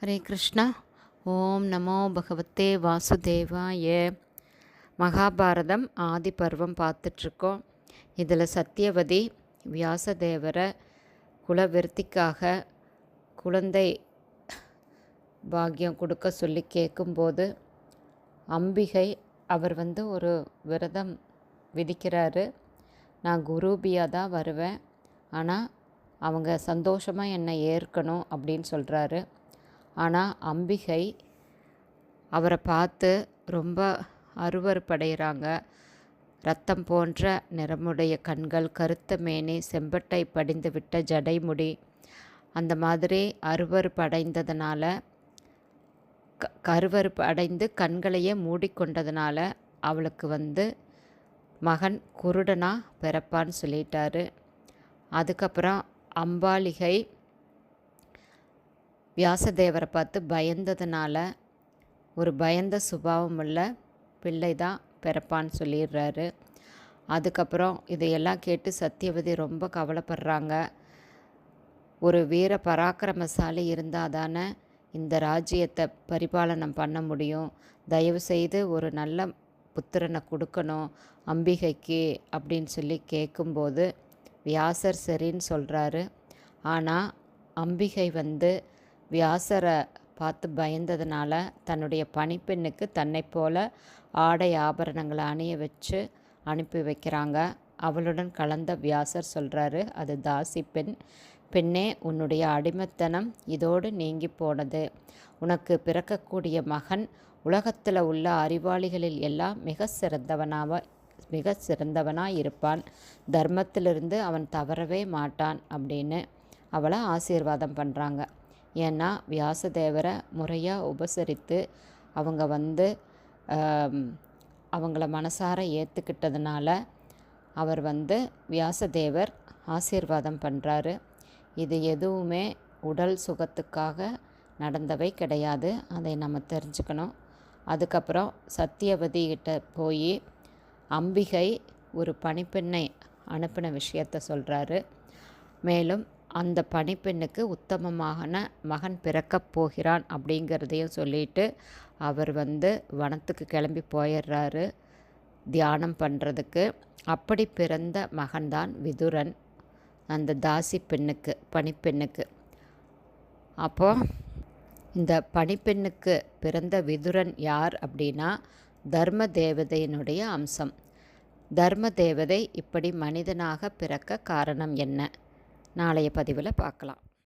ஹரே கிருஷ்ணா. ஓம் நமோ பகவத்தே வாசுதேவாய. மகாபாரதம் ஆதி பருவம் பார்த்துட்ருக்கோம். இதில் சத்தியவதி வியாசதேவரை குலவிருத்திக்காக குழந்தை பாக்கியம் கொடுக்க சொல்லி கேட்கும்போது அம்பிகை அவர் ஒரு விரதம் விதிக்கிறாரு. நான் குரூபியாக தான் வருவேன், ஆனால் அவங்க சந்தோஷமாக என்னை ஏற்கணும் அப்படின்னு சொல்கிறாரு. ஆனால் அம்பிகை அவரை பார்த்து ரொம்ப அருவருப்படைகிறாங்க. இரத்தம் போன்ற நிறமுடைய கண்கள், கருத்த மேனி, செம்பட்டை படிந்து விட்ட ஜடைமுடி, அந்த மாதிரி அருவருப்படைந்ததுனால கருவறுப்பு அடைந்து கண்களையே மூடிக்கொண்டதுனால அவளுக்கு மகன் குருடனாக பிறப்பான்னு சொல்லிட்டாரு. அதுக்கப்புறம் அம்பாலிகை வியாசதேவரை பார்த்து பயந்ததுனால ஒரு பயந்த சுபாவம் உள்ள பிள்ளை தான் பிறப்பான்னு சொல்லிடுறாரு. அதுக்கப்புறம் இதையெல்லாம் கேட்டு சத்தியவதி ரொம்ப கவலைப்படுறாங்க. ஒரு வீர பராக்கிரமசாலி இருந்தால் தானே இந்த ராஜ்யத்தை பரிபாலனம் பண்ண முடியும். தயவுசெய்து ஒரு நல்ல புத்திரனை கொடுக்கணும் அம்பிகைக்கு அப்படின்னு சொல்லி கேட்கும்போது வியாசர் சரின்னு சொல்கிறாரு. ஆனால் அம்பிகை வியாசரை பார்த்து பயந்ததுனால தன்னுடைய பணிப்பெண்ணுக்கு தன்னை போல ஆடை ஆபரணங்களை அணிய வச்சு அனுப்பி வைக்கிறாங்க. அவளுடன் கலந்த வியாசர் சொல்கிறாரு, அது தாசி பெண். பெண்ணே, உன்னுடைய அடிமைத்தனம் இதோடு நீங்கி போனது. உனக்கு பிறக்கக்கூடிய மகன் உலகத்தில் உள்ள அறிவாளிகளில் எல்லாம் மிக சிறந்தவனாக இருப்பான். தர்மத்திலிருந்து அவன் தவறவே மாட்டான் அப்படின்னு அவளை ஆசீர்வாதம் பண்ணுறாங்க. ஏன்னா வியாசதேவரை முறையாக உபசரித்து அவங்க அவங்கள மனசார ஏற்றுக்கிட்டதுனால அவர் வியாசதேவர் ஆசீர்வாதம் பண்ணுறாரு. இது எதுவுமே உடல் சுகத்துக்காக நடந்தவை கிடையாது. அதை நம்ம தெரிஞ்சுக்கணும். அதுக்கப்புறம் சத்தியவதிகிட்ட போய் அம்பிகை ஒரு பணிப்பெண்ணை அனுப்பின விஷயத்தை சொல்கிறாரு. மேலும் அந்த பணிப்பெண்ணுக்கு உத்தமமான மகன் பிறக்கப் போகிறான் அப்படிங்கிறதையும் சொல்லிட்டு அவர் வனத்துக்கு கிளம்பி போயிடுறாரு தியானம் பண்ணுறதுக்கு. அப்படி பிறந்த மகன்தான் விதுரன், அந்த தாசி பெண்ணுக்கு, பணிப்பெண்ணுக்கு. அப்போது இந்த பணிப்பெண்ணுக்கு பிறந்த விதுரன் யார் அப்படின்னா தர்ம தேவதையினுடைய அம்சம். தர்ம தேவதை இப்படி மனிதனாக பிறக்க காரணம் என்ன? நாளைய பதிவில் பார்க்கலாம்.